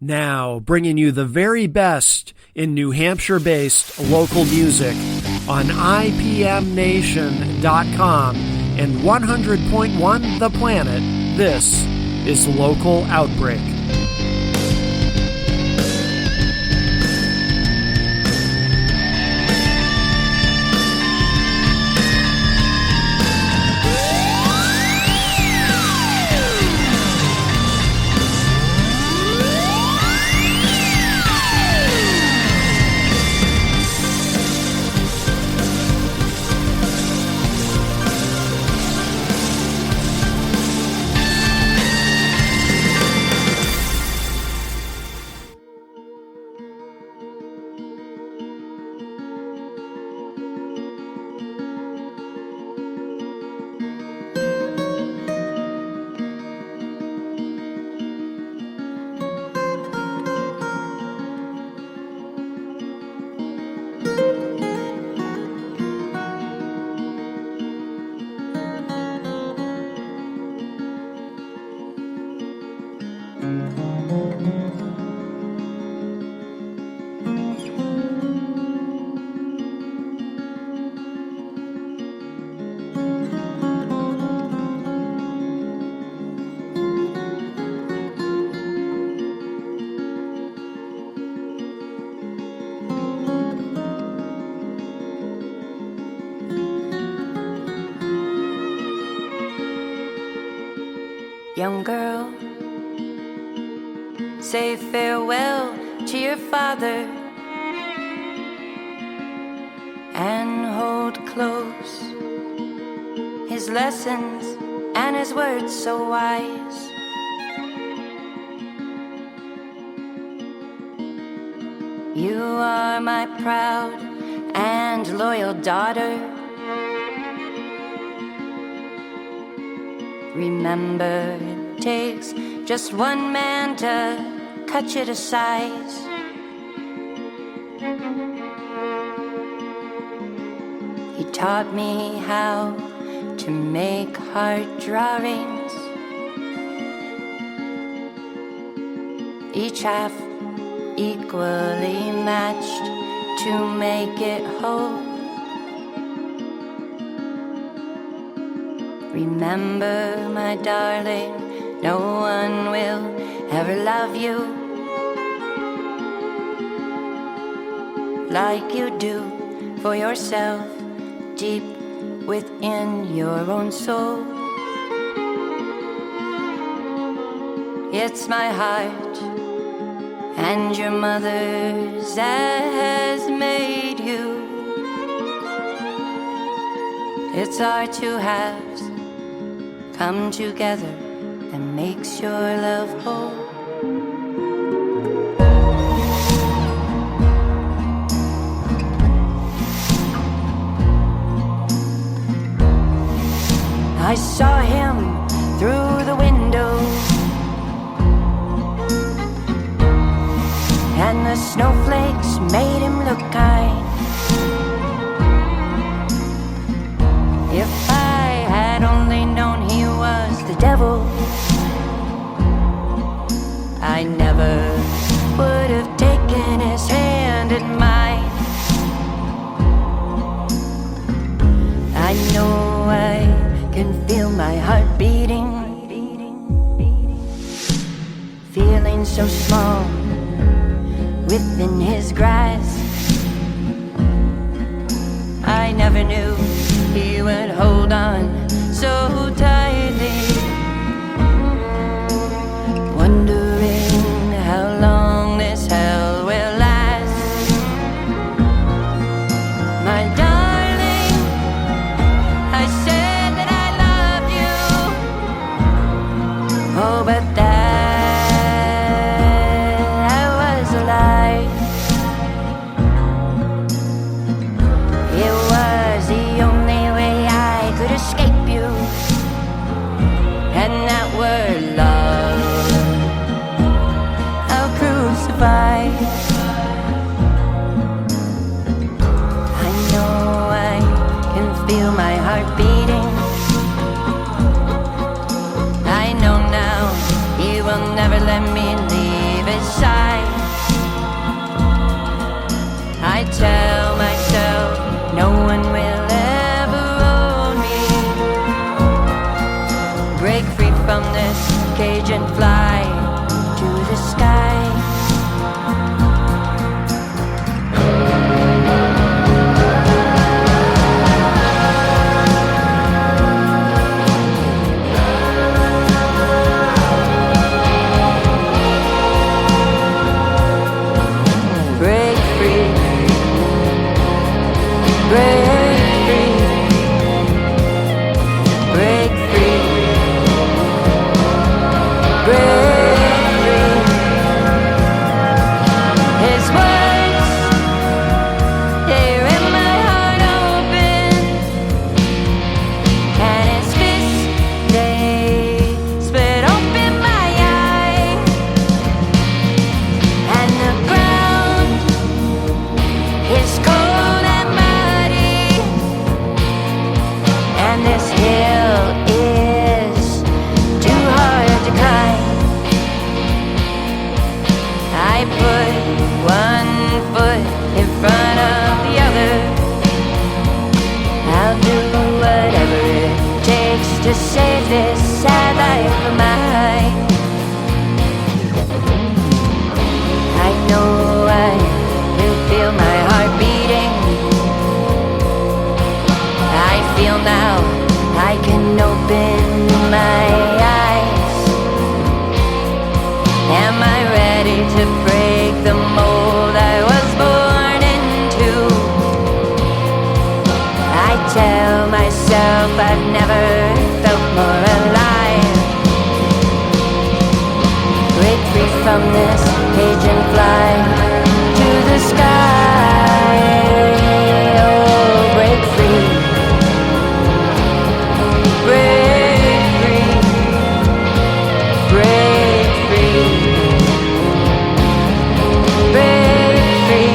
Now, bringing you the very best in New Hampshire-based local music on IPMNation.com and 100.1 The Planet, this is Local Outbreak. Young girl, say farewell to your father and hold close his lessons and his words so wise. You are my proud and loyal daughter. Remember, it takes just one man to cut you to size. He taught me how to make heart drawings, each half equally matched to make it whole. Remember, my darling, no one will ever love you like you do for yourself deep within your own soul. It's my heart and your mother's that has made you. It's our two halves come together and makes your love whole. I saw him through the window, and the snowflakes made him look kind. If I had only known he was the devil, I never would have taken his hand in mine. I know I can feel my heart beating, feeling so small within his grasp. I never knew he would hold on so tightly, wondering how long this hell will last. My darling, I said that I love you. Oh, but that was a lie. It was the only way I could escape you, and that word love I'll crucify. I know I can feel my heart beating. I know now he will never let me leave his side. I put one foot in front of the other. I'll do whatever it takes to save this sad life of mine. I know I will feel my heart beating. I feel now I can open my eyes. Am I ready to break the mold I was born into? I tell myself I've never felt more alive. Break free from this cage and fly to the sky. Oh, break free. Break free. Break free. Break free.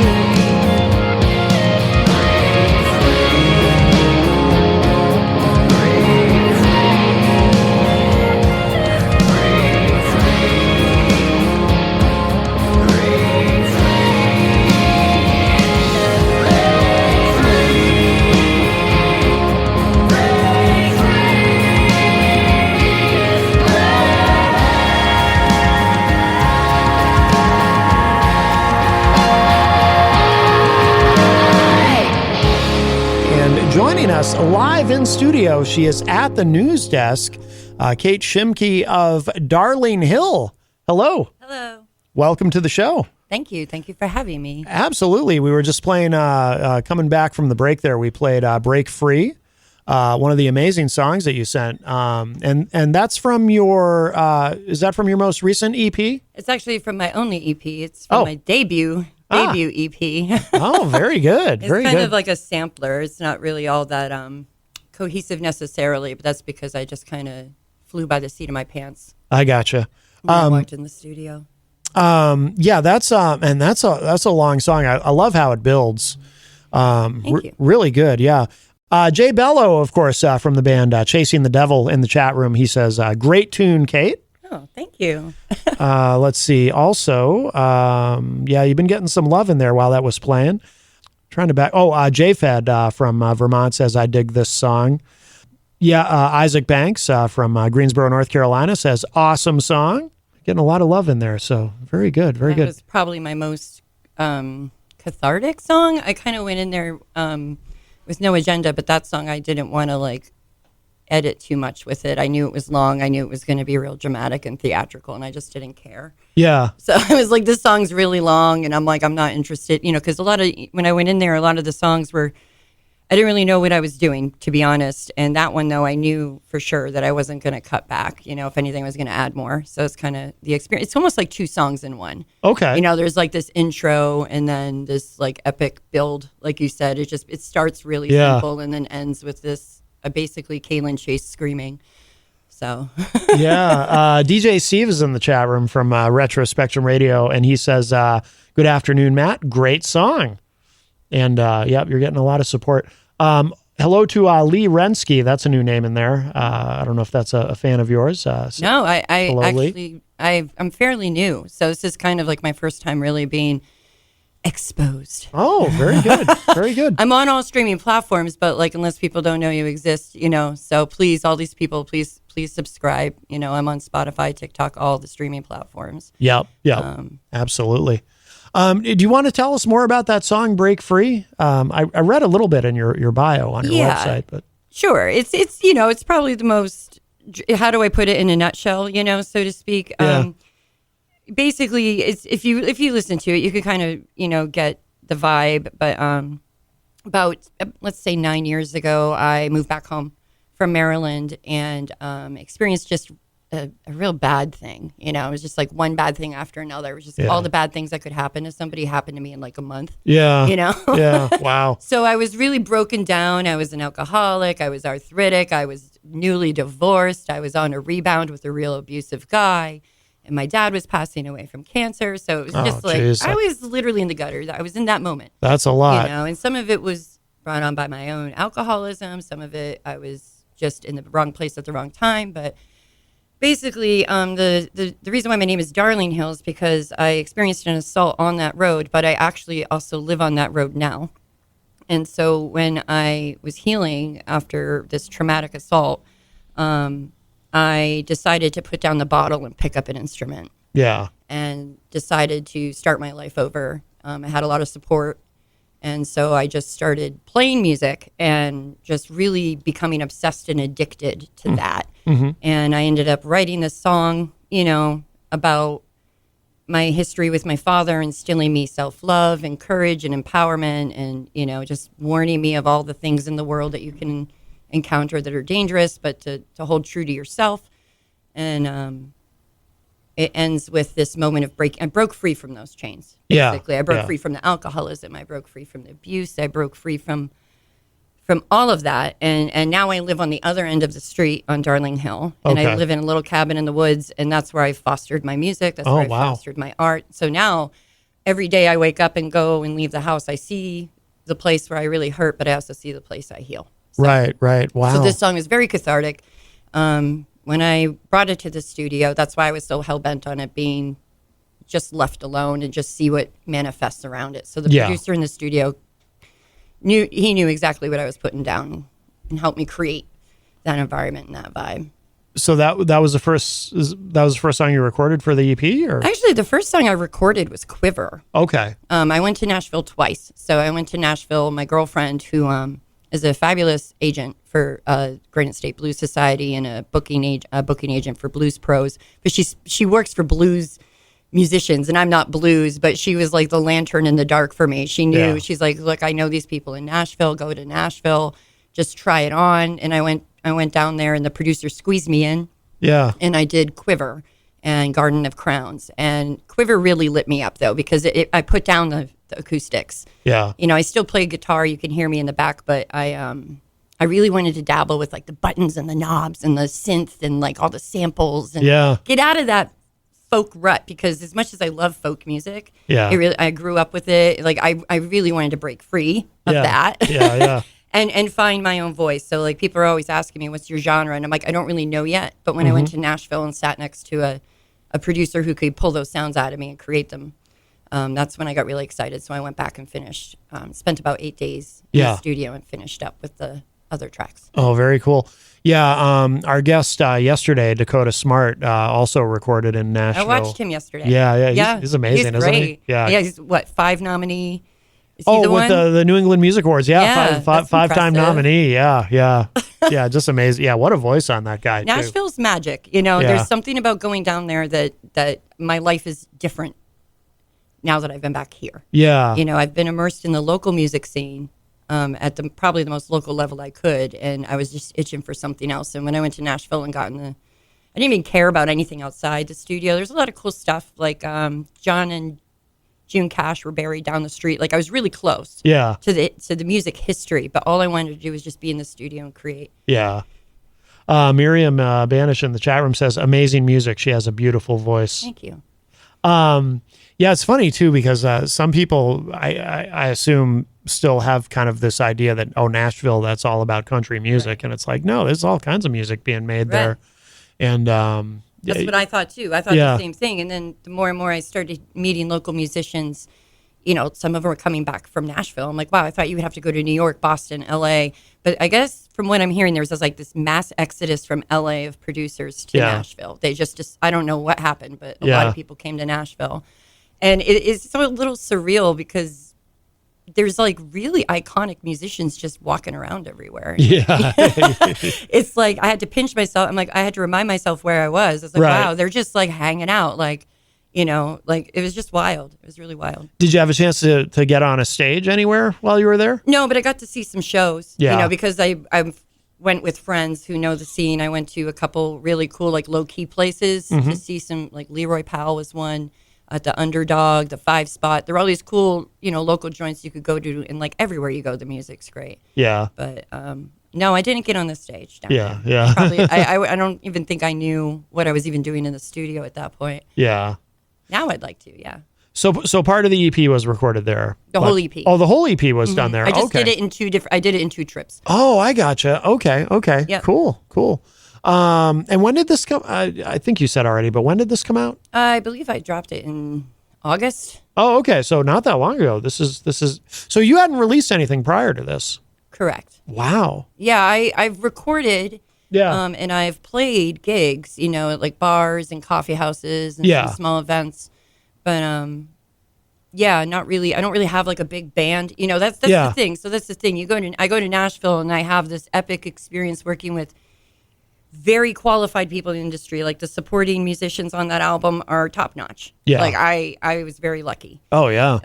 And joining us live in studio, she is at the news desk, Kate Shimke of Darling Hill. Hello. Hello. Welcome to the show. Thank you. Thank you for having me. Absolutely. We were just playing, coming back from the break there, we played Break Free, one of the amazing songs that you sent. And that's from your, is that from your most recent EP? It's actually from my only EP. It's from my debut EP. Oh, very good. It's very kind good. of like a sampler. It's not really all that cohesive necessarily, but that's because I just kind of flew by the seat of my pants I gotcha. when I walked in the studio. Yeah, that's a long song. I love how it builds. Thank you. Really good. Yeah. Jay Bello, of course, from the band Chasing the Devil in the chat room. He says, great tune, Kate. Oh, thank you. Let's see. Also, yeah, you've been getting some love in there while that was playing. Trying to back. Oh, J-Fed from Vermont says, I dig this song. Yeah, Isaac Banks from Greensboro, North Carolina says, awesome song. Getting a lot of love in there. So very good. Very That good. was probably my most cathartic song. I kind of went in there with no agenda, but that song I didn't want to like edit too much with it. I knew it was long. I knew it was going to be real dramatic and theatrical, and I just didn't care. Yeah. So I was like, this song's really long, and I'm like, I'm not interested, because when I went in there, a lot of the songs were, I didn't really know what I was doing, to be honest. And that one, though, I knew for sure that I wasn't going to cut back. If anything, I was going to add more. So it's kind of the experience. It's almost like two songs in one. Okay. There's like this intro and then this like epic build, like you said. It starts really simple and then ends with this basically Kaylin Chase screaming. So Yeah. DJ Steve is in the chat room from Retro Spectrum Radio, and he says, good afternoon, Matt. Great song. And yep, you're getting a lot of support. Hello to Lee Rensky. That's a new name in there. I don't know if that's a fan of yours. No, I hello, actually, I'm fairly new. So this is kind of like my first time really being exposed. Oh, very good. Very good. I'm on all streaming platforms, but like, unless people don't know you exist, so please, all these people, please subscribe. I'm on Spotify, TikTok, all the streaming platforms. Yep. Absolutely. Do you want to tell us more about that song, Break Free? I read a little bit in your bio on your website, but sure. It's probably the most, how do I put it in a nutshell, so to speak. Yeah. Basically, it's if you listen to it, you can kind of get the vibe. But about let's say 9 years ago, I moved back home from Maryland and experienced just a real bad thing. It was just like one bad thing after another. It was just all the bad things that could happen to somebody happened to me in like a month. Yeah. Yeah. Wow. So I was really broken down. I was an alcoholic. I was arthritic. I was newly divorced. I was on a rebound with a real abusive guy. And my dad was passing away from cancer. So it was just like, geez. I was literally in the gutter. I was in that moment. That's a lot. And some of it was brought on by my own alcoholism. Some of it, I was just in the wrong place at the wrong time. But basically, the reason why my name is Darling Hill is because I experienced an assault on that road, but I actually also live on that road now. And so when I was healing after this traumatic assault, I decided to put down the bottle and pick up an instrument. Yeah. And decided to start my life over. I had a lot of support. And so I just started playing music and just really becoming obsessed and addicted to that. Mm-hmm. And I ended up writing this song, about my history with my father, instilling me self-love and courage and empowerment and, just warning me of all the things in the world that you can encounter that are dangerous, but to hold true to yourself. And it ends with this moment of break. I broke free from those chains. Basically, I broke free from the alcoholism. I broke free from the abuse. I broke free from all of that. And now I live on the other end of the street on Darling Hill. And I live in a little cabin in the woods. And that's where I fostered my music. That's where I fostered my art. So now every day I wake up and go and leave the house, I see the place where I really hurt, but I also see the place I heal. So, Right. Wow. So this song is very cathartic. When I brought it to the studio, that's why I was so hell-bent on it being just left alone and just see what manifests around it. So the producer in the studio knew exactly what I was putting down and helped me create that environment and that vibe. So that was the first song you recorded for the EP, or actually the first song I recorded was Quiver. Okay. I went to Nashville twice. So I went to Nashville. My girlfriend, who is a fabulous agent for Granite State Blues Society and a booking agent for Blues Pros, but she works for blues musicians, and I'm not blues, but she was like the lantern in the dark for me. She knew. She's like, look, I know these people in Nashville. Go to Nashville, just try it on. And I went down there, and the producer squeezed me in. Yeah. And I did Quiver and Garden of Crowns, and Quiver really lit me up though, because I put down the acoustics. Yeah. I still play guitar. You can hear me in the back, but I really wanted to dabble with like the buttons and the knobs and the synth and like all the samples and get out of that folk rut, because as much as I love folk music, I grew up with it. Like I really wanted to break free of that. Yeah. And find my own voice. So like people are always asking me, what's your genre? And I'm like, I don't really know yet. But when I went to Nashville and sat next to a producer who could pull those sounds out of me and create them, that's when I got really excited. So I went back and finished, spent about 8 days in the studio and finished up with the other tracks. Oh, very cool. Yeah, our guest yesterday, Dakota Smart, also recorded in Nashville. I watched him yesterday. Yeah, he's amazing, he's great. Isn't he? Yeah, he's what, 5 nominee? Is he the with one? the New England Music Awards. Yeah, five-time nominee. Yeah, just amazing. Yeah, what a voice on that guy. Nashville's magic. There's something about going down there that my life is different now that I've been back here. Yeah, I've been immersed in the local music scene. At probably the most local level I could, and I was just itching for something else. And when I went to Nashville and I didn't even care about anything outside the studio. There's a lot of cool stuff, like John and June Cash were buried down the street. Like I was really close to the music history, but all I wanted to do was just be in the studio and create. Yeah. Miriam Banish in the chat room says, amazing music. She has a beautiful voice. Thank you. Yeah, it's funny too, because some people, I assume, still have kind of this idea that, Nashville, that's all about country music. And it's like, no, there's all kinds of music being made there. And that's what I thought too. I thought the same thing. And then the more and more I started meeting local musicians, some of them were coming back from Nashville. I'm like, wow, I thought you would have to go to New York, Boston, LA. But I guess from what I'm hearing, there's this mass exodus from LA of producers to Nashville. They just I don't know what happened, but a lot of people came to Nashville. And it's so a little surreal, because there's really iconic musicians just walking around everywhere. Yeah. It's like I had to pinch myself. I'm like, I had to remind myself where I was. I was like, wow, they're just hanging out. It was just wild. It was really wild. Did you have a chance to get on a stage anywhere while you were there? No, but I got to see some shows, because I went with friends who know the scene. I went to a couple really cool, low key places to see some, Leroy Powell was one. At the Underdog, the 5 Spot. There are all these cool, local joints you could go to, and everywhere you go, the music's great. Yeah. But no, I didn't get on the stage. Yeah. Probably, I don't even think I knew what I was even doing in the studio at that point. Yeah. Now I'd like to, yeah. So part of the EP was recorded there. The whole EP. Oh, the whole EP was done there. I just did it in 2 trips. Oh, I gotcha. Okay. Yep. Cool. And when did this come? I think you said already, but when did this come out? I believe I dropped it in August. Oh, okay. So not that long ago. This is. So you hadn't released anything prior to this. Correct. Wow. Yeah, I've recorded. Yeah. And I've played gigs, at like bars and coffee houses and Yeah. some small events. But yeah, not really. I don't really have like a big band. That's Yeah. the thing. So that's the thing. I go to Nashville and I have this epic experience working with very qualified people in the industry. Like the supporting musicians on that album are top notch. Yeah. Like I was very lucky. Oh yeah.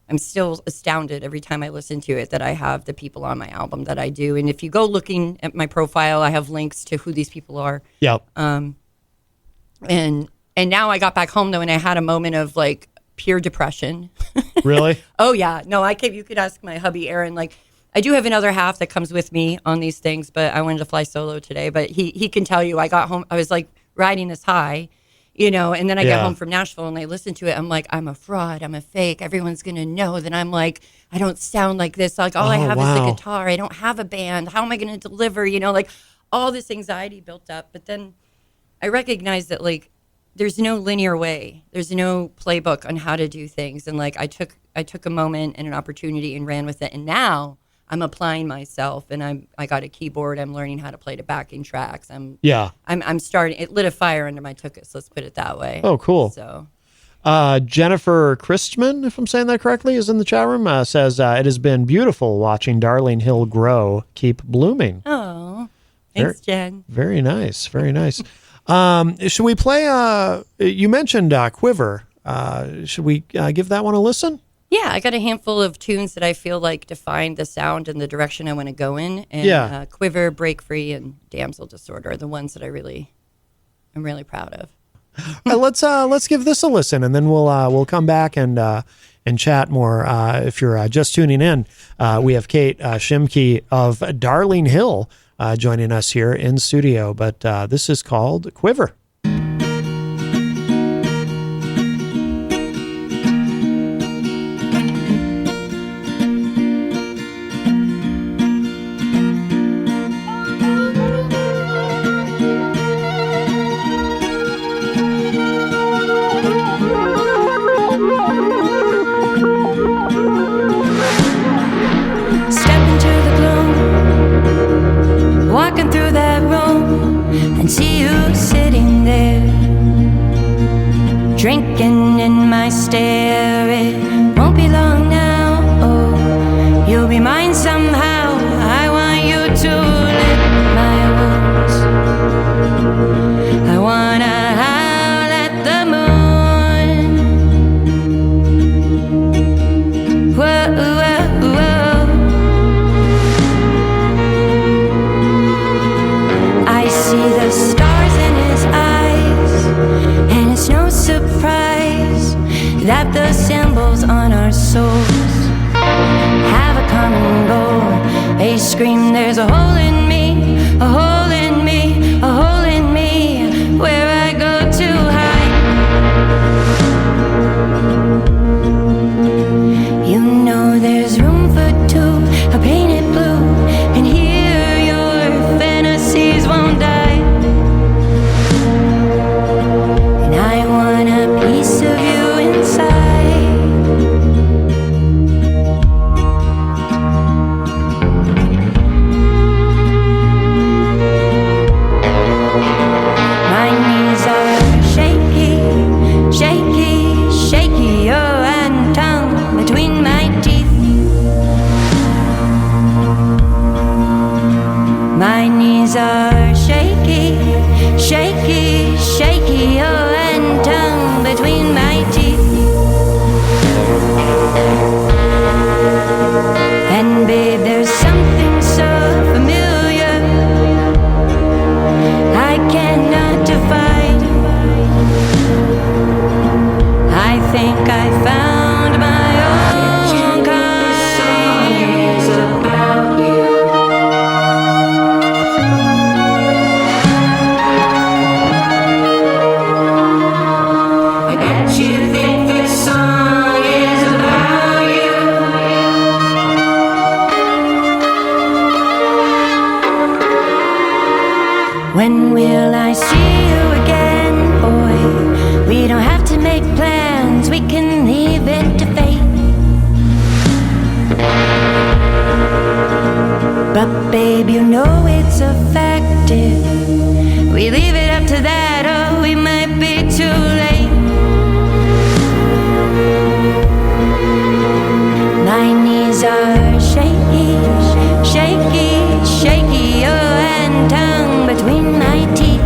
I'm still astounded every time I listen to it that I have the people on my album that I do. And if you go looking at my profile, I have links to who these people are. Yep. And now I got back home though, and I had a moment of like pure depression. Really? Oh yeah. No, you could ask my hubby, Aaron, like I do have another half that comes with me on these things, but I wanted to fly solo today, but he can tell you I got home. I was like riding this high, and then I get home from Nashville and I listen to it. I'm like, I'm a fraud. I'm a fake. Everyone's going to know that I'm like, I don't sound like this. Like all I have is the guitar. I don't have a band. How am I going to deliver? Like all this anxiety built up. But then I recognized that like, there's no linear way. There's no playbook on how to do things. And like, I took a moment and an opportunity and ran with it. And now I'm applying myself, and I got a keyboard. I'm learning how to play the backing tracks. I'm starting. It lit a fire under my tuchus. Let's put it that way. Oh, cool. So, Jennifer Christman, if I'm saying that correctly, is in the chat room. Says it has been beautiful watching Darling Hill grow, keep blooming. Oh, thanks, Jen. Very nice. Very nice. Should we play? You mentioned Quiver. Should we give that one a listen? Yeah, I got a handful of tunes that I feel like define the sound and the direction I want to go in. And Quiver, Break Free, and Damsel Disorder are the ones that I'm really proud of. All right, let's give this a listen, and then we'll come back and chat more. If you're just tuning in, we have Kate Shimke of Darling Hill joining us here in studio. But this is called Quiver. Walking through that room and see you sitting there, drinking in my stare. It won't be long now, oh, you'll be mine somehow. I want you to lick my wounds. I wanna howl at the moon. Whoa, whoa, whoa. I see the stars in his eyes, and it's no surprise that the symbols on our souls have a common goal. They scream, there's a hole in me, a hole in me, a hole in me, where I go to hide. You know there's room for two, a painted blue, and here your fantasies won't die. And I want a piece of you inside. My knees are shaky, shaky, shaky, oh, and tongue between my teeth. My knees are shaky, shaky, shaky, oh, and tongue between my teeth. And babe, there's something so familiar I cannot define. I think I found my own kind. About you. I bet you think this song is about you. babe, you know it's effective. We leave it up to that, or we might be too late. My knees are shaky, shaky, shaky, oh, and tongue between my teeth.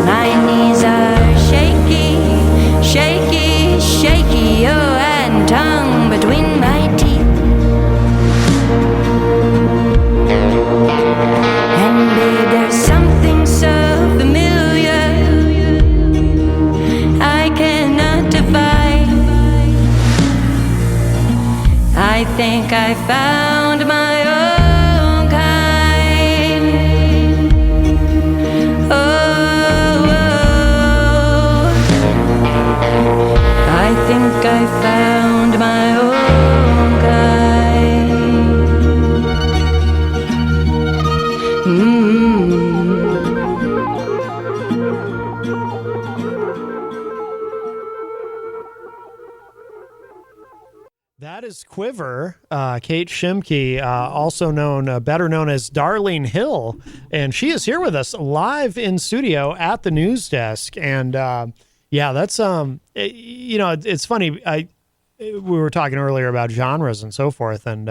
My knees are shaky, shaky, shaky, oh, and tongue between my teeth. And babe, there's something so familiar I cannot define. I think I found my own kind. Oh, I think I found my own That is Quiver, Kate Shimke, also known, better known as Darlene Hill, and she is here with us live in studio at the news desk. And yeah, that's it's funny. We were talking earlier about genres and so forth, and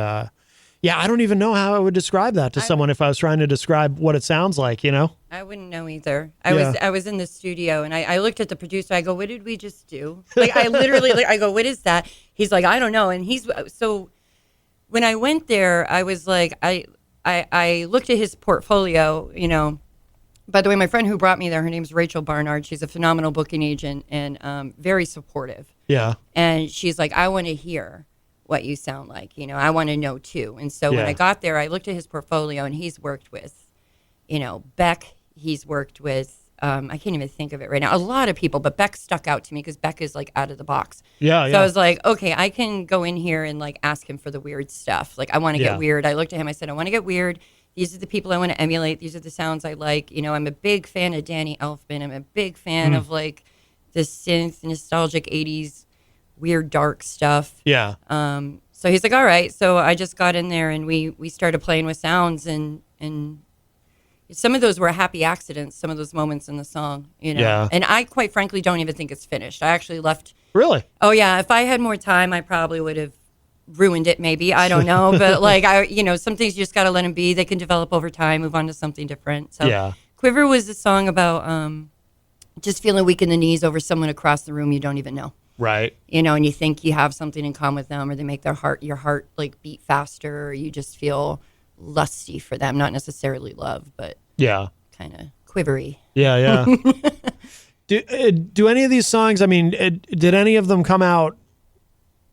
yeah, I don't even know how I would describe that to someone if I was trying to describe what it sounds like. I wouldn't know either. I was in the studio and I looked at the producer. I go, "What did we just do?" Like I literally, I go, "What is that?" He's like, "I don't know." And so when I went there, I was like, I looked at his portfolio. By the way, my friend who brought me there, her name's Rachel Barnard. She's a phenomenal booking agent and very supportive. Yeah. And she's like, "I want to hear what you sound like. I want to know too." And so when I got there, I looked at his portfolio, and he's worked with, Beck. He's worked with, I can't even think of it right now, a lot of people, but Beck stuck out to me because Beck is like out of the box. Yeah. So I was like, okay, I can go in here and like ask him for the weird stuff. Like I want to get weird. I looked at him, I said, I want to get weird. These are the people I want to emulate. These are the sounds I like. I'm a big fan of Danny Elfman. I'm a big fan of like the synth, nostalgic 80s, weird, dark stuff. Yeah. So he's like, all right. So I just got in there and we started playing with sounds and some of those were happy accidents, some of those moments in the song, Yeah. And I quite frankly don't even think it's finished. I actually left. Really? Oh yeah. If I had more time, I probably would have ruined it maybe. I don't know. But like some things you just got to let them be. They can develop over time, move on to something different. So yeah. Quiver was a song about just feeling weak in the knees over someone across the room you don't even know. Right. And you think you have something in common with them, or they make your heart like beat faster, or you just feel lusty for them, not necessarily love, but kind of quivery. Yeah. Do any of these songs, did any of them come out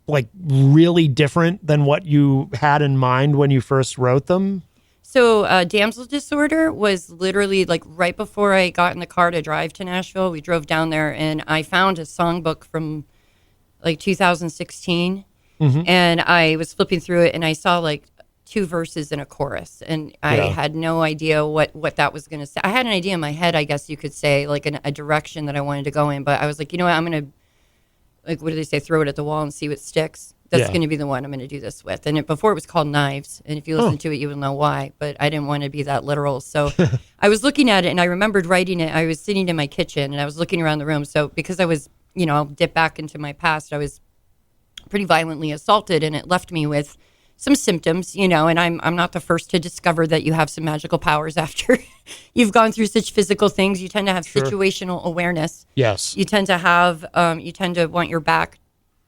like really different than what you had in mind when you first wrote them? So Damsel Disorder was literally like right before I got in the car to drive to Nashville. We drove down there and I found a songbook from like 2016. And I was flipping through it and I saw like 2 verses and a chorus, and I had no idea what that was going to say. I had an idea in my head, I guess you could say, like a direction that I wanted to go in, but I was like, you know what, I'm going to, like, what do they say, throw it at the wall and see what sticks. That's going to be the one I'm going to do this with. And before it was called Knives, and if you listen to it, you will know why, but I didn't want to be that literal. So I was looking at it, and I remembered writing it. I was sitting in my kitchen, and I was looking around the room. So because I was, I'll dip back into my past, I was pretty violently assaulted, and it left me with some symptoms, and I'm not the first to discover that you have some magical powers after you've gone through such physical things. You tend to have situational awareness. Yes. You tend to have, you tend to want your back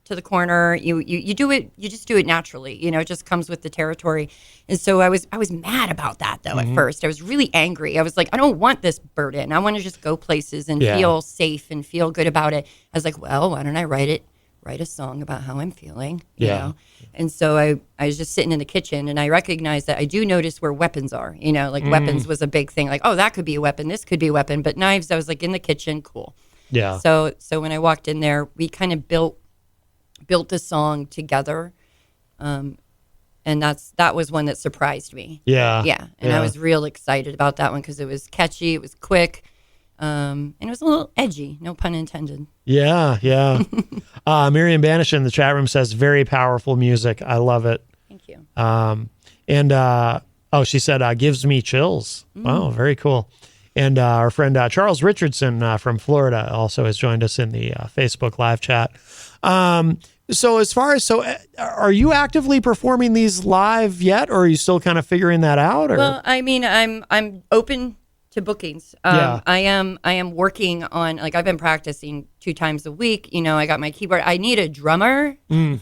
to the corner. You do it, you just do it naturally. It just comes with the territory. And so I was mad about that though at first. I was really angry. I was like, I don't want this burden. I want to just go places and feel safe and feel good about it. I was like, well, why don't I write a song about how I'm feeling, you know? And so I was just sitting in the kitchen and I recognized that I do notice where weapons are, like weapons was a big thing. Like, oh, that could be a weapon. This could be a weapon. But knives, I was like in the kitchen. Cool. Yeah. So when I walked in there, we kind of built the song together. And that was one that surprised me. Yeah. Yeah. And I was real excited about that one because it was catchy. It was quick. And it was a little edgy, no pun intended. Yeah. Miriam Banish in the chat room says, very powerful music. I love it. you. She said, gives me chills. Wow, very cool. And our friend Charles Richardson from Florida also has joined us in the Facebook live chat. Are you actively performing these live yet, or are you still kind of figuring that out? Or? Well, I mean, I'm open to bookings. I am working on, like, I've been practicing 2 times a week. You know, I got my keyboard. I need a drummer. And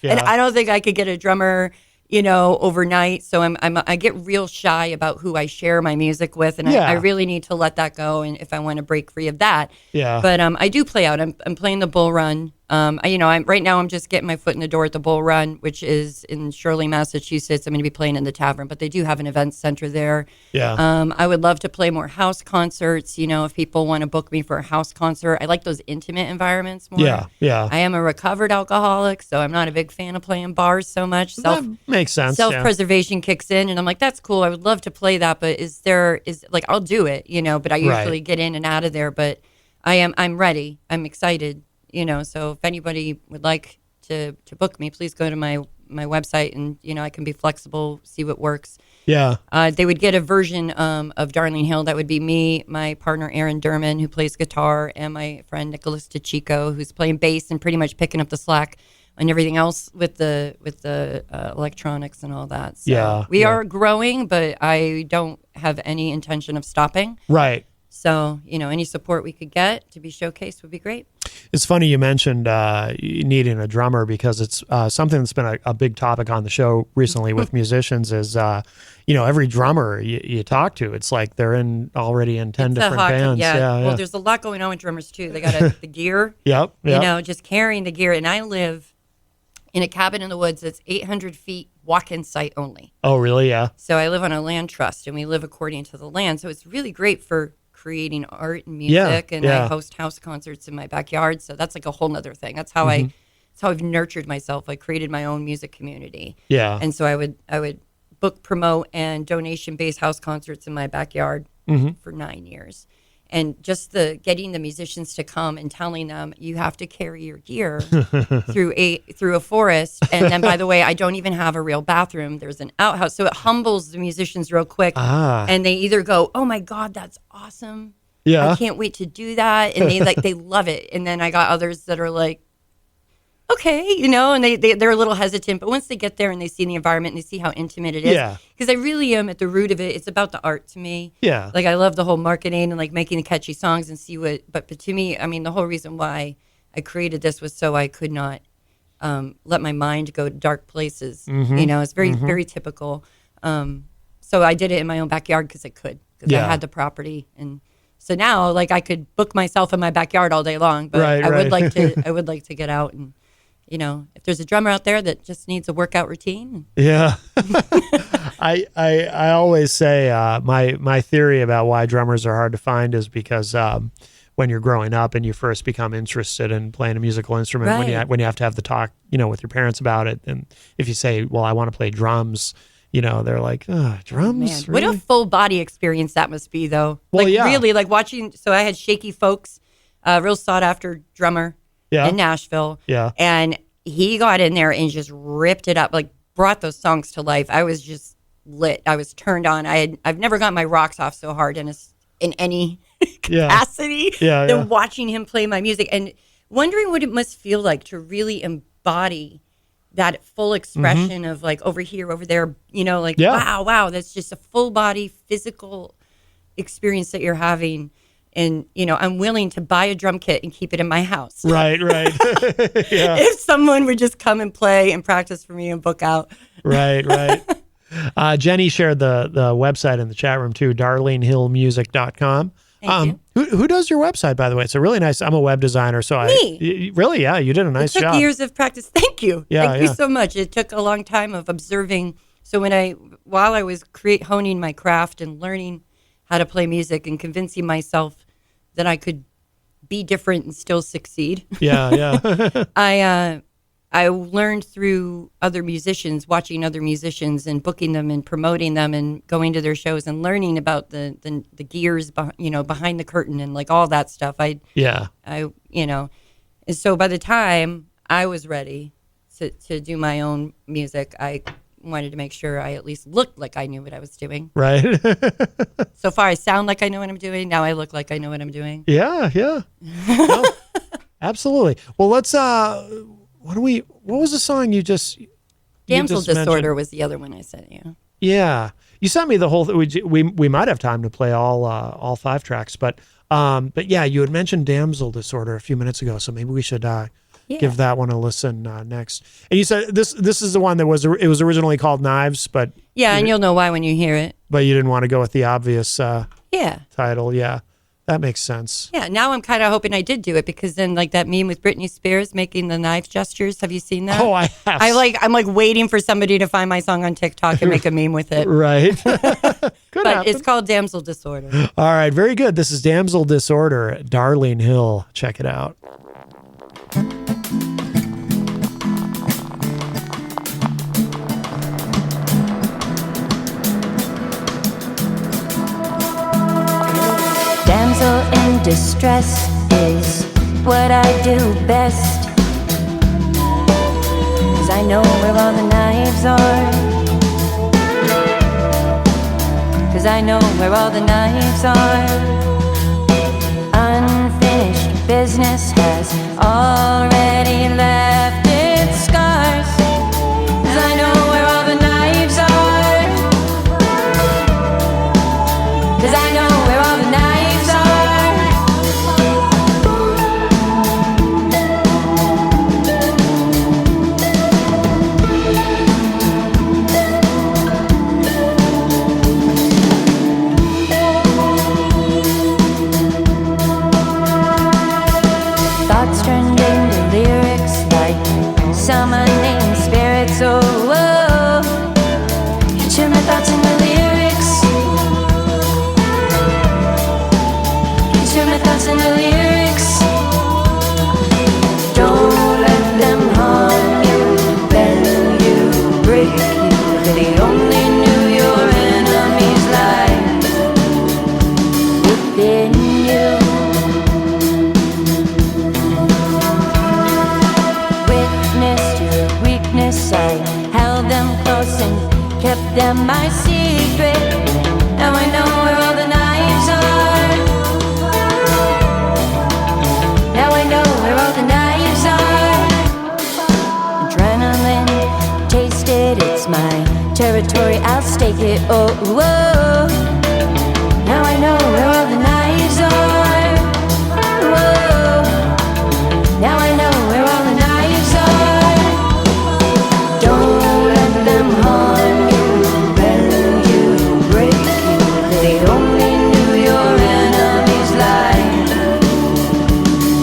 I don't think I could get a drummer, you know, overnight. So I get real shy about who I share my music with, and I really need to let that go. And if I want to break free of that, But I do play out. I'm playing the Bull Run. Right now I'm just getting my foot in the door at the Bull Run, which is in Shirley, Massachusetts. I'm going to be playing in the Tavern, but they do have an event center there. I would love to play more house concerts. You know, if people want to book me for a house concert, I like those intimate environments more. I am a recovered alcoholic, so I'm not a big fan of playing bars so much. That makes sense. Self-preservation kicks in, and I'm like, that's cool. I would love to play that, but I'll do it, you know, but I usually get in and out of there. But I'm ready. I'm excited. You know, so if anybody would like to book me, please go to my website, and, you know, I can be flexible, see what works. They would get a version of Darling Hill. That would be me, my partner Aaron Derman, who plays guitar, and my friend Nicholas DeChico, who's playing bass and pretty much picking up the slack on everything else with the electronics and all that. So we are growing, but I don't have any intention of stopping. Right. So, you know, any support we could get to be showcased would be great. It's funny you mentioned needing a drummer, because it's something that's been a big topic on the show recently with musicians is, every drummer you talk to, it's like they're already in 10 different bands. Well, there's a lot going on with drummers too. They got the gear, you know, just carrying the gear. And I live in a cabin in the woods that's 800 feet walk-in site only. Oh, really? Yeah. So I live on a land trust, and we live according to the land. So it's really great for creating art and music, and I host house concerts in my backyard. So that's like a whole nother thing. That's how that's how I've nurtured myself. I created my own music community. And so I would book, promote, and donation-based house concerts in my backyard for 9 years. And just getting the musicians to come and telling them, you have to carry your gear through a forest. And then, by the way, I don't even have a real bathroom. There's an outhouse. So it humbles the musicians real quick. And they either go, oh my God, that's awesome. I can't wait to do that. And they love it. And then I got others that are like, okay, you know, and they're a little hesitant, but once they get there and they see the environment and they see how intimate it is, because I really am at the root of it. It's about the art to me. Like, I love the whole marketing and like making the catchy songs and see but to me, I mean, the whole reason why I created this was so I could not let my mind go to dark places. You know, it's very, very typical. So I did it in my own backyard because I could, because I had the property. And so now, like, I could book myself in my backyard all day long, but I would like to get out and, you know, if there's a drummer out there that just needs a workout routine. I always say my theory about why drummers are hard to find is because when you're growing up and you first become interested in playing a musical instrument, when you have to have the talk, you know, with your parents about it, and if you say, well, I want to play drums, you know, they're like, drums? Man, really? What a full body experience that must be, though. Well, really, like watching. So I had Shaky Folks, real sought after drummer. In Nashville. And he got in there and just ripped it up, like brought those songs to life. I was just lit. I was turned on. I've never got my rocks off so hard in any capacity than watching him play my music and wondering what it must feel like to really embody that full expression of like over here, over there, you know, like wow, that's just a full body physical experience that you're having. And, you know, I'm willing to buy a drum kit and keep it in my house. Right. If someone would just come and play and practice for me and book out. Right. Jenny shared the website in the chat room too, darlinghillmusic.com. Thank you. Who does your website, by the way? It's a really nice, I'm a web designer, so Me. Really, you did a nice job. It took years of practice. Thank you. Thank you so much. It took a long time of observing. So while I was honing my craft and learning how to play music and convincing myself that I could be different and still succeed. I learned through other musicians, watching other musicians and booking them and promoting them and going to their shows and learning about the gears, behind the curtain and like all that stuff. And so by the time I was ready, to do my own music, I wanted to make sure I at least looked like I knew what I was doing. Right. So far, I sound like I know what I'm doing. Now I look like I know what I'm doing. Yeah. No, absolutely. Well, let's. What was the song you just? Damsel Disorder mentioned? was the other one I sent you. Yeah, you sent me the whole. We might have time to play all 5 tracks, but yeah, you had mentioned Damsel Disorder a few minutes ago, so maybe we should give that one a listen next. And you said this is the one that was originally called Knives, but and you'll know why when you hear it. But you didn't want to go with the obvious title. Yeah, that makes sense. Yeah, now I'm kind of hoping I did do it, because then like that meme with Britney Spears making the knife gestures. Have you seen that? Oh, I have. I'm like waiting for somebody to find my song on TikTok and make a meme with it. Right. But it's called Damsel Disorder. All right, very good. This is Damsel Disorder, Darling Hill. Check it out. Damsel in distress is what I do best, 'cause I know where all the knives are. 'Cause I know where all the knives are. Unfinished business has already left its scars. 'Cause I know where all the knives are. 'Cause I know where all the knives are. Thoughts turned into lyrics like summoning spirits. Oh, oh. Picture my thoughts in the lyrics. Picture my thoughts in the lyrics. Don't let them harm you, bend you, break you. They only knew your enemies lie within you. Witnessed your weakness, I held them close and kept them my secret. Now I know where all the knives are. Now I know where all the knives are. Adrenaline, taste it, it's my territory, I'll stake it. Oh, whoa. Now I know where all the knives are. Whoa. Now I know where all the knives are. Don't let them harm you, bend you, break you. They only knew your enemies lie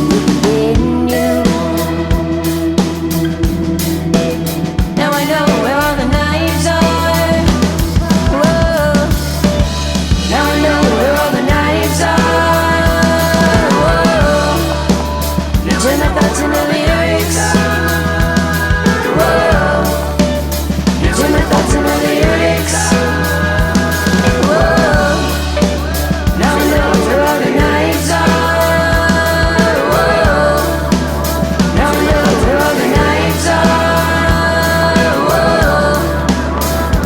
within you. Now I know where all the knives are. Whoa. Now I know where all the knives are. Whoa. Turn my thoughts into lyrics. Whoa. Turn my thoughts into lyrics. Whoa. Now I know where all the knives are. Whoa. Now I know where all the knives are. Whoa.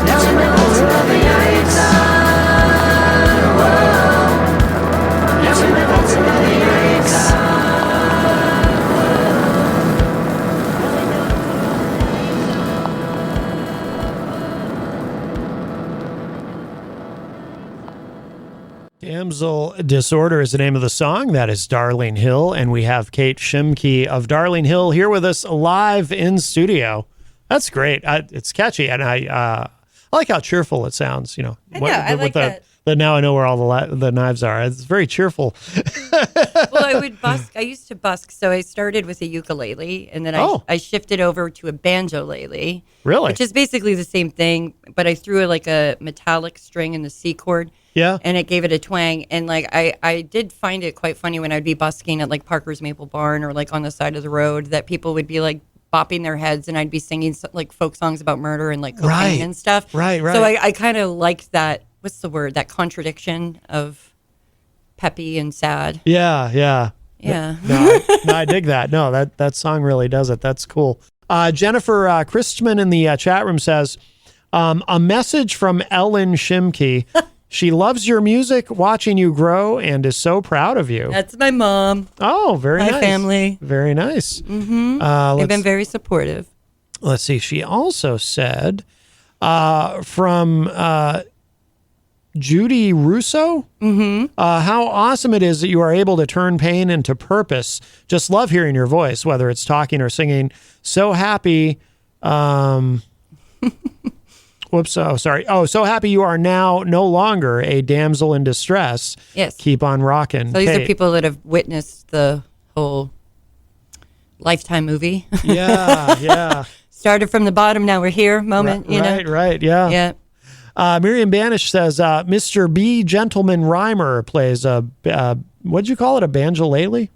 Now I know where all the knives are. Whoa. Now turn my thoughts into lyrics. Damsel Disorder is the name of the song. That is Darling Hill. And we have Kate Shimke of Darling Hill here with us live in studio. That's great. It's catchy. And I like how cheerful it sounds. You know, I like that. Now I know where all the knives are. It's very cheerful. Well, I would busk. I used to busk, so I started with a ukulele, and then I shifted over to a banjolele. Really? Which is basically the same thing, but I threw like a metallic string in the C chord. Yeah. And it gave it a twang. And like I did find it quite funny when I'd be busking at like Parker's Maple Barn or like on the side of the road that people would be like bopping their heads, and I'd be singing like folk songs about murder and like cocaine and stuff. Right. So I kind of liked that. What's the word? That contradiction of peppy and sad. Yeah. Yeah. No, I dig that. No, that song really does it. That's cool. Jennifer Christman in the chat room says, a message from Ellen Shimke. She loves your music, watching you grow, and is so proud of you. That's my mom. Oh, very nice. My family. Very nice. They've been very supportive. Let's see. She also said from Judy Russo, how awesome it is that you are able to turn pain into purpose. Just love hearing your voice, whether it's talking or singing. So happy. Whoops. Oh, sorry. Oh, so happy you are now no longer a damsel in distress. Yes. Keep on rocking. So these Kate. are people that have witnessed the whole Lifetime movie. Yeah. Started from the bottom, now we're here moment, you know? Right. Yeah. Yeah. Miriam Banish says, Mr. B. Gentleman Rhymer plays what'd you call it? A banjolele?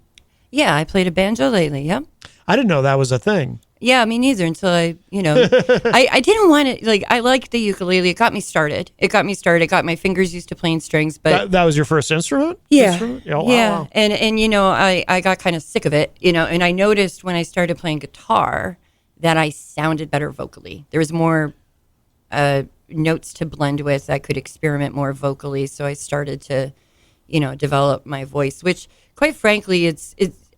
Yeah, I played a banjo lately, yeah. I didn't know that was a thing. Yeah, me neither until I didn't want to, like, I liked the ukulele. It got me started. It got my fingers used to playing strings, but. That was your first instrument? Yeah. Oh, yeah. wow. And you know, I got kind of sick of it, you know, and I noticed when I started playing guitar that I sounded better vocally. There was more notes to blend with. I could experiment more vocally. So I started to, you know, develop my voice, which quite frankly,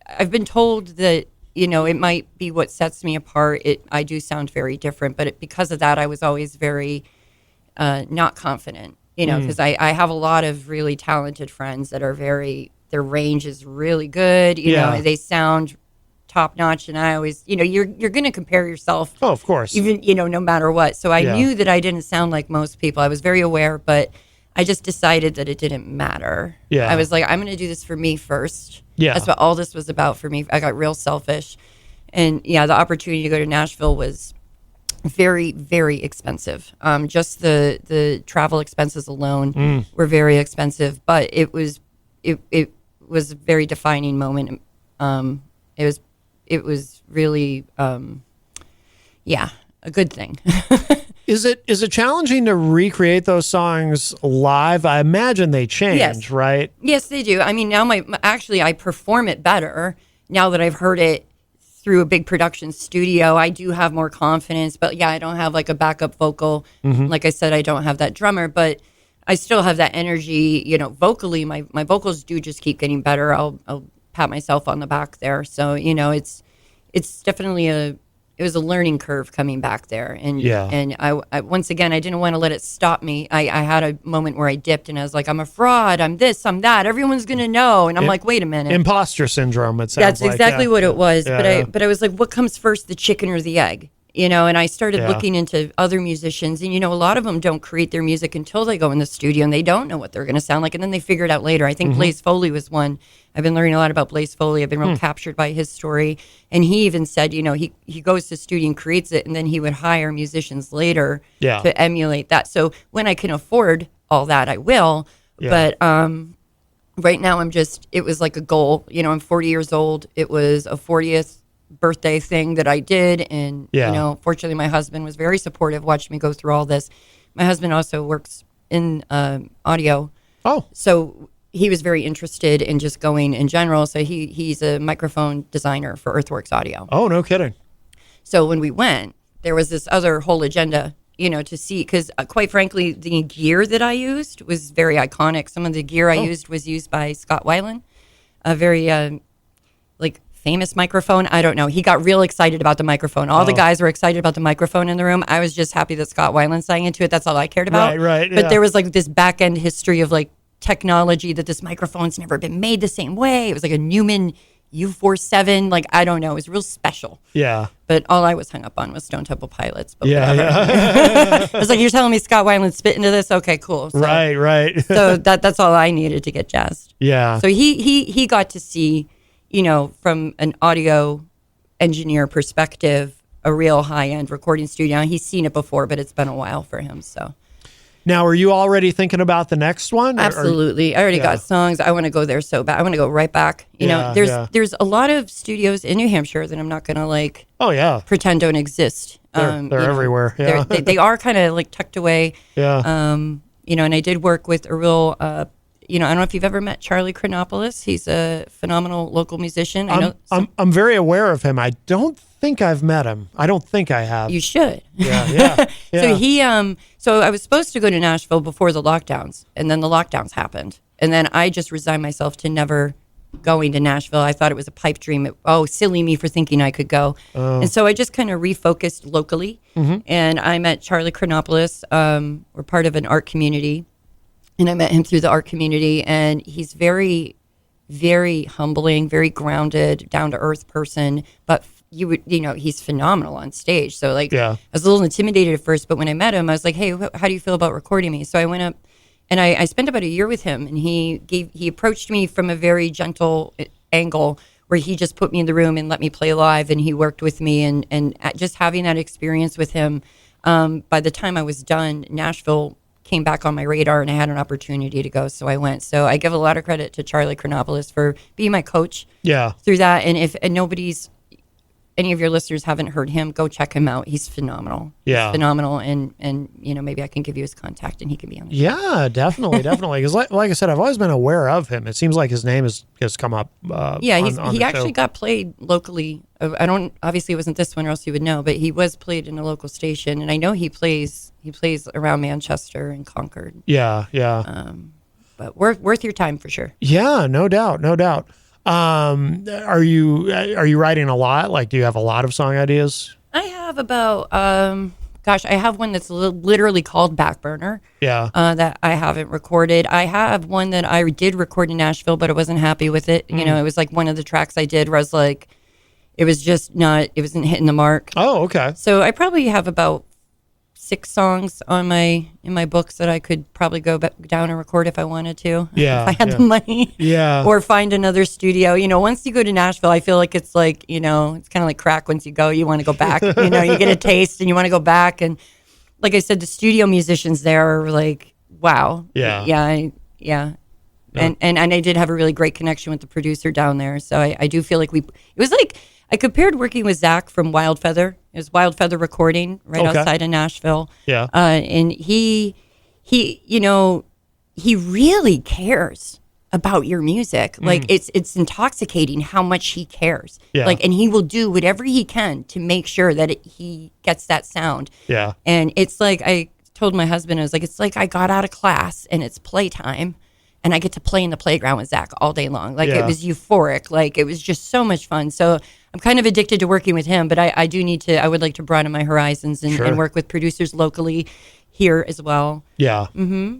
I've been told that, you know, it might be what sets me apart. I do sound very different, but because of that, I was always very not confident, you know, because I have a lot of really talented friends that are their range is really good. You know, they sound top notch. And I always, you know, you're going to compare yourself. Oh, of course. Even, you know, no matter what. So I knew that I didn't sound like most people. I was very aware, but I just decided that it didn't matter. Yeah. I was like, I'm going to do this for me first. Yeah. That's what all this was about for me. I got real selfish. And yeah, the opportunity to go to Nashville was very, very expensive. Just the travel expenses alone were very expensive, but it was a very defining moment. It was really, a good thing. Is it challenging to recreate those songs live? I imagine they change, right? Yes, they do. I mean, now I perform it better now that I've heard it through a big production studio. I do have more confidence, but yeah, I don't have like a backup vocal. Like I said, I don't have that drummer, but I still have that energy, you know, vocally. My vocals do just keep getting better. I'll pat myself on the back there. So, you know, it's definitely it was a learning curve coming back there. And I once again, I didn't want to let it stop me. I had a moment where I dipped and I was like, I'm a fraud. I'm this, I'm that. Everyone's going to know. And I'm like, wait a minute. Imposter syndrome, it sounds That's like. exactly what it was. Yeah, but I was like, what comes first, the chicken or the egg? You know, and I started looking into other musicians, and, you know, a lot of them don't create their music until they go in the studio and they don't know what they're going to sound like. And then they figure it out later. I think Blaze Foley was one. I've been learning a lot about Blaze Foley. I've been real captured by his story. And he even said, you know, he goes to the studio and creates it, and then he would hire musicians later to emulate that. So when I can afford all that, I will. Yeah. But right now it was like a goal. You know, I'm 40 years old. It was a 40th birthday thing that I did, and you know, fortunately my husband was very supportive, watched me go through all this. My husband also works in audio, so he was very interested in just going in general. So he's a microphone designer for Earthworks Audio. Oh, no kidding. So when we went, there was this other whole agenda, you know, to see, because quite frankly, the gear that I used was very iconic. Some of the gear I used was used by Scott Weiland, a very famous microphone. I don't know. He got real excited about the microphone. All the guys were excited about the microphone in the room. I was just happy that Scott Weiland sang into it. That's all I cared about. Right. But there was like this back end history of like technology, that this microphone's never been made the same way. It was like a Newman U47. Like, I don't know. It was real special. Yeah. But all I was hung up on was Stone Temple Pilots. But yeah. I was like, you're telling me Scott Weiland spit into this? Okay, cool. So, right. So that's all I needed to get jazzed. Yeah. So he got to see, you know, from an audio engineer perspective, a real high-end recording studio. He's seen it before, but it's been a while for him. So now, are you already thinking about the next one? Absolutely. I already got songs. I want to go there so bad. I want to go right back. You know, there's a lot of studios in New Hampshire that I'm not going to pretend don't exist. They're everywhere. Yeah. They are kind of like tucked away. Yeah. You know, and I did work with a real you know, I don't know if you've ever met Charlie Chronopoulos. He's a phenomenal local musician. I'm very aware of him. I don't think think I've met him. I don't think I have. You should. Yeah. So I was supposed to go to Nashville before the lockdowns, and then the lockdowns happened. And then I just resigned myself to never going to Nashville. I thought it was a pipe dream. Silly me for thinking I could go. And so I just kind of refocused locally. And I met Charlie Chronopoulos. We're part of an art community. And I met him through the art community. And he's very, very humbling, very grounded, down-to-earth person. But he's phenomenal on stage. So I was a little intimidated at first. But when I met him, I was like, hey, how do you feel about recording me? So I went up. And I spent about a year with him, and he approached me from a very gentle angle where he just put me in the room and let me play live, and he worked with me, and just having that experience with him, by the time I was done, Nashville came back on my radar, and I had an opportunity to go, so I went. So I give a lot of credit to Charlie Chronopoulos for being my coach through that, and if any of your listeners haven't heard him, go check him out. He's phenomenal. Yeah. He's phenomenal. And maybe I can give you his contact and he can be on the show. Yeah, definitely. Because like I said, I've always been aware of him. It seems like his name has come up. He actually got played locally. Obviously it wasn't this one or else you would know, but he was played in a local station. And I know he plays around Manchester and Concord. Yeah. But worth your time for sure. Yeah, no doubt. Are you writing a lot? Like, do you have a lot of song ideas? I have about, I have one that's literally called Back Burner. Yeah. That I haven't recorded. I have one that I did record in Nashville, but I wasn't happy with it. It was like one of the tracks I did where I was like, it wasn't hitting the mark. Oh, okay. So I probably have about 6 songs in my books that I could probably go back down and record if I wanted to. Yeah. If I had the money. Yeah. Or find another studio. Once you go to Nashville, I feel like it's like, it's kind of like crack. Once you go, you want to go back. You get a taste and you want to go back. And like I said, the studio musicians there are like, wow. Yeah. Yeah. And I did have a really great connection with the producer down there. So I do feel like it was like, I compared working with Zach from Wild Feather. It was Wild Feather Recording outside of Nashville. Yeah. And he really cares about your music. Like it's intoxicating how much he cares. Yeah. And he will do whatever he can to make sure that he gets that sound. Yeah. And it's like, I told my husband, I was like, it's like I got out of class and it's playtime. And I get to play in the playground with Zach all day long. It was euphoric. It was just so much fun. So I'm kind of addicted to working with him, but I would like to broaden my horizons and work with producers locally here as well. Yeah. Mm-hmm.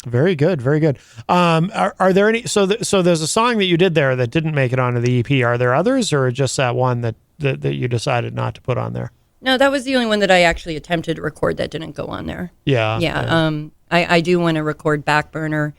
Very good. Very good. Are there any, so there's a song that you did there that didn't make it onto the EP. Are there others or just that one that you decided not to put on there? No, that was the only one that I actually attempted to record that didn't go on there. Yeah. Yeah. I do want to record Back Burner.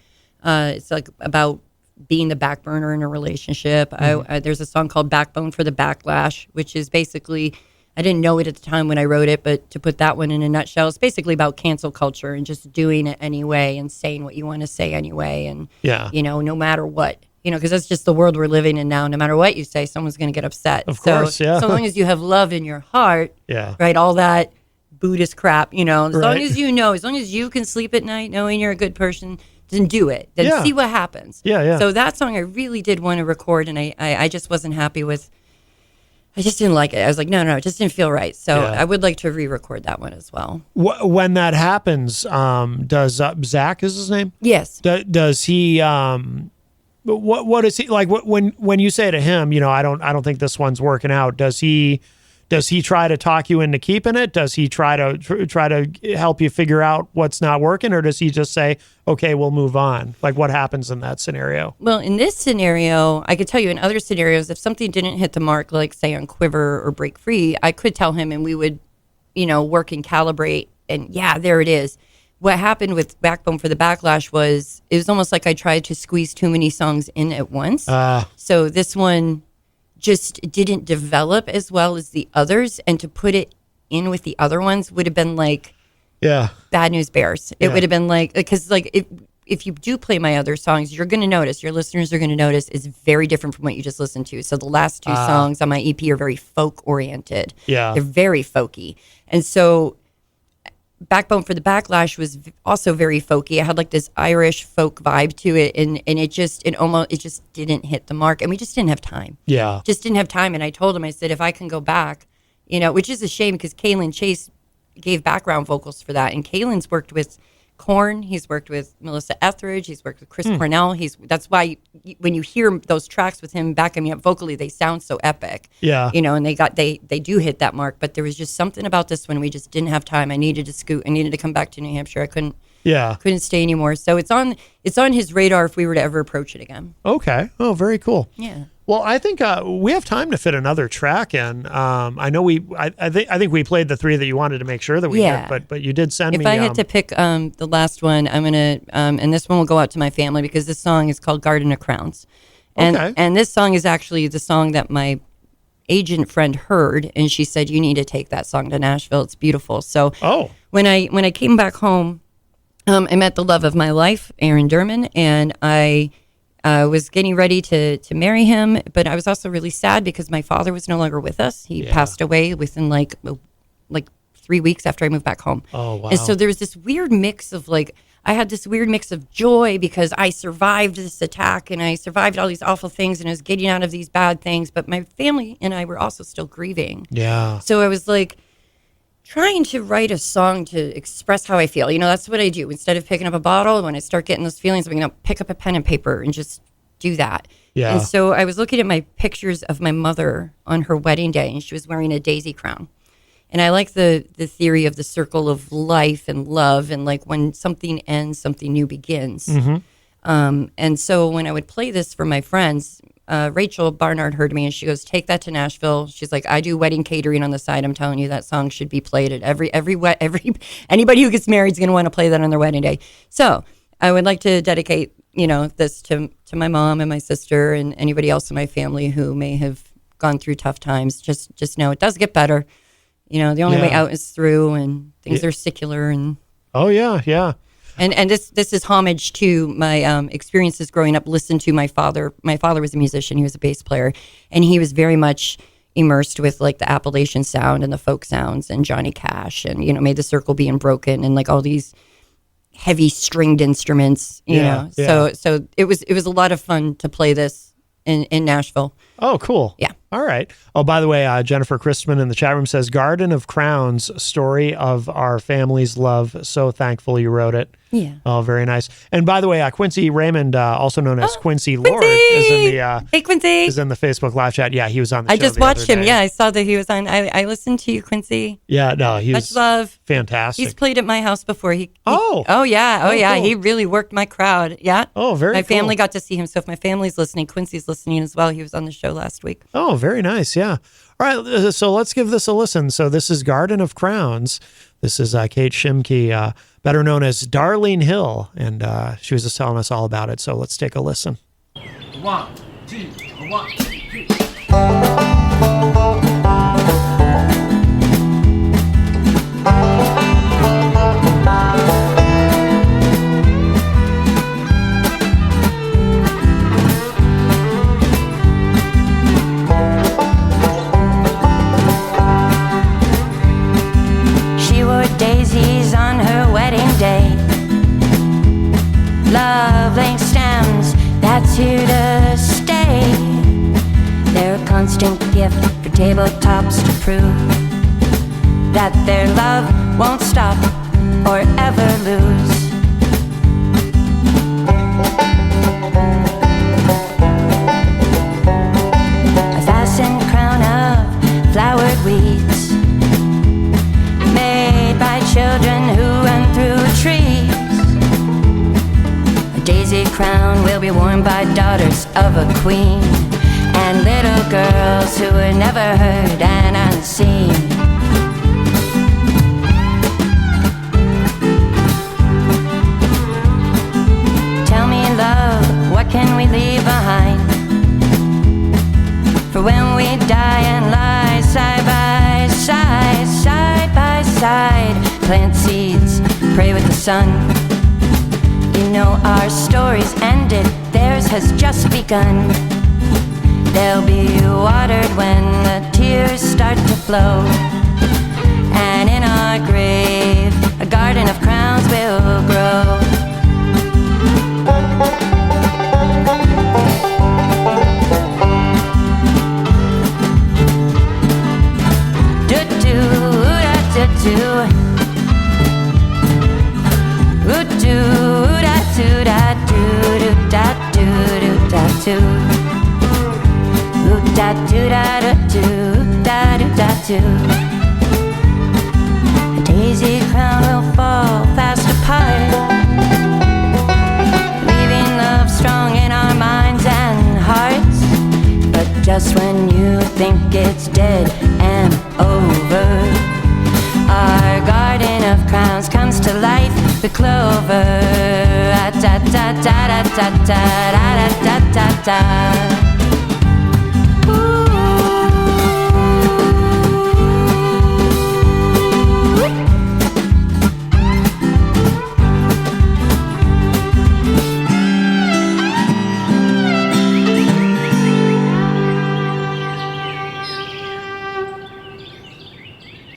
It's like about being the back burner in a relationship. There's a song called Backbone for the Backlash, which is basically, I didn't know it at the time when I wrote it, but to put that one in a nutshell, it's basically about cancel culture and just doing it anyway and saying what you want to say anyway. And, no matter what, because that's just the world we're living in now. No matter what you say, someone's going to get upset. Of course, yeah. So long as you have love in your heart, right, all that Buddhist crap, as long as as long as you can sleep at night knowing you're a good person, then do it. Then see what happens. Yeah. So that song I really did want to record, and I just wasn't happy with. I just didn't like it. I was like, no, it just didn't feel right. So I would like to re-record that one as well. When that happens, does Zach is his name? Yes. Does he? What is he like? When you say to him, I don't think this one's working out. Does he try to talk you into keeping it? Does he try to help you figure out what's not working, or does he just say, "Okay, we'll move on"? Like, what happens in that scenario? Well, in this scenario, I could tell you in other scenarios, if something didn't hit the mark, like say on Quiver or Break Free, I could tell him, and we would, work and calibrate. And there it is. What happened with Backbone for the Backlash was it was almost like I tried to squeeze too many songs in at once. So this one just didn't develop as well as the others, and to put it in with the other ones would have been like Bad News Bears. It would have been like, because if you do play my other songs, you're going to notice, your listeners are going to notice it's very different from what you just listened to. So the last 2 songs on my EP are very folk oriented. Yeah. They're very folky. And so Backbone for the Backlash was also very folky. It had like this Irish folk vibe to it, and it just didn't hit the mark, and we just didn't have time. Yeah, just didn't have time. And I told him, I said, if I can go back which is a shame because Kalen Chase gave background vocals for that. And Kalen's worked with Korn. He's worked with Melissa Etheridge. He's worked with Chris Cornell. That's why when you hear those tracks with him backing me up vocally, they sound so epic. Yeah. And they do hit that mark. But there was just something about this one. We just didn't have time. I needed to scoot. I needed to come back to New Hampshire. I couldn't stay anymore. So it's on his radar if we were to ever approach it again. Okay. Oh, very cool. Yeah. Well, I think we have time to fit another track in. I know I think we played the 3 that you wanted to make sure that we did, but you did send me. If I had to pick the last one, I'm gonna and this one will go out to my family because this song is called "Garden of Crowns," and this song is actually the song that my agent friend heard, and she said you need to take that song to Nashville. It's beautiful. So when I came back home, I met the love of my life, Aaron Durman, and I was getting ready to marry him, but I was also really sad because my father was no longer with us. He passed away within like 3 weeks after I moved back home. Oh, wow. And so there was this weird mix of I had this weird mix of joy because I survived this attack and I survived all these awful things and I was getting out of these bad things, but my family and I were also still grieving. Yeah. So I was trying to write a song to express how I feel. That's what I do. Instead of picking up a bottle, when I start getting those feelings, I'm going to pick up a pen and paper and just do that. Yeah. And so I was looking at my pictures of my mother on her wedding day, and she was wearing a daisy crown. And I like the theory of the circle of life and love, and when something ends, something new begins. Mm-hmm. And so when I would play this for my friends, Rachel Barnard heard me and she goes, take that to Nashville. She's like, I do wedding catering on the side. I'm telling you, that song should be played at every anybody who gets married is going to want to play that on their wedding day. So I would like to dedicate, this to my mom and my sister and anybody else in my family who may have gone through tough times. Just know it does get better. The only way out is through, and things are secular. And oh yeah, yeah. And this is homage to my experiences growing up. Listen to my father. My father was a musician. He was a bass player, and he was very much immersed with the Appalachian sound and the folk sounds and Johnny Cash and May the Circle Be Unbroken and all these heavy stringed instruments. So it was a lot of fun to play this in Nashville. Oh, cool. Yeah. All right. Oh, by the way, Jennifer Christman in the chat room says, Garden of Crowns, story of our family's love. So thankful you wrote it. Yeah. Oh, very nice. And by the way, Quincy Raymond, also known as Quincy Lord, Hey, Quincy. is in the Facebook live chat. Yeah, he was on the show I just the watched other him. day. Yeah, I saw that he was on. I listened to you, Quincy. Yeah, no, he Much was love. fantastic. He's played at my house before. Oh, yeah. cool. He really worked my crowd. Yeah. Oh, very My cool. family got to see him. So if my family's listening, Quincy's listening as well. He was on the show last week. Oh, very nice. Yeah. All right. So let's give this a listen. So this is Garden of Crowns. This is Kate Shimke, better known as Darlene Hill. And she was just telling us all about it. So let's take a listen. 1, 2, 1, 2, 3. She wore daisies on her wedding day, love-link stems that's here to stay. They're a constant gift for tabletops to prove that their love won't stop or ever lose. A fastened crown of flowered weeds made by children who run through trees. A daisy crown will be worn by daughters of a queen and little girls who were never heard and unseen. Tell me, love, what can we leave behind? For when we die and lie side by side, side by side, plant seeds, pray with the sun. You know our story's ended, theirs has just begun. They'll be watered when the tears start to flow. And in our grave, a garden of crowns will grow. Do da do da do do da do da do. A daisy crown will fall fast apart, leaving love strong in our minds and hearts. But just when you think it's dead and over, our garden of crowns comes to life with clover. Da da da da da da da da da da.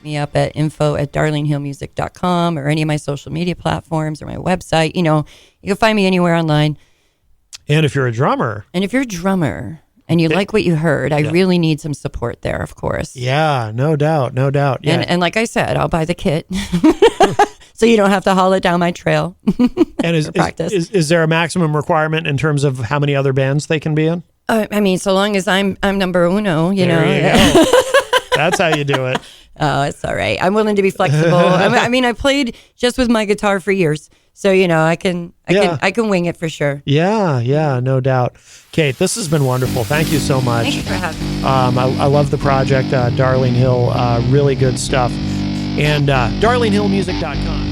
Me up at info@darlinghillmusic.com or any of my social media platforms or my website. You know, you can find me anywhere online. And if you're a drummer. And if you're a drummer and you like what you heard, I really need some support there, of course. Yeah, no doubt. No doubt. Yeah. And like I said, I'll buy the kit. So you don't have to haul it down my trail. And is there a maximum requirement in terms of how many other bands they can be in? I mean, so long as I'm number uno, you know. There you go. That's how you do it. Oh, it's all right. I'm willing to be flexible. I mean, I played just with my guitar for years, so you know, I can wing it for sure. Yeah, no doubt. Kate, this has been wonderful. Thank you so much. Thank you for having me. I love the project, Darling Hill. Really good stuff. And darlinghillmusic.com.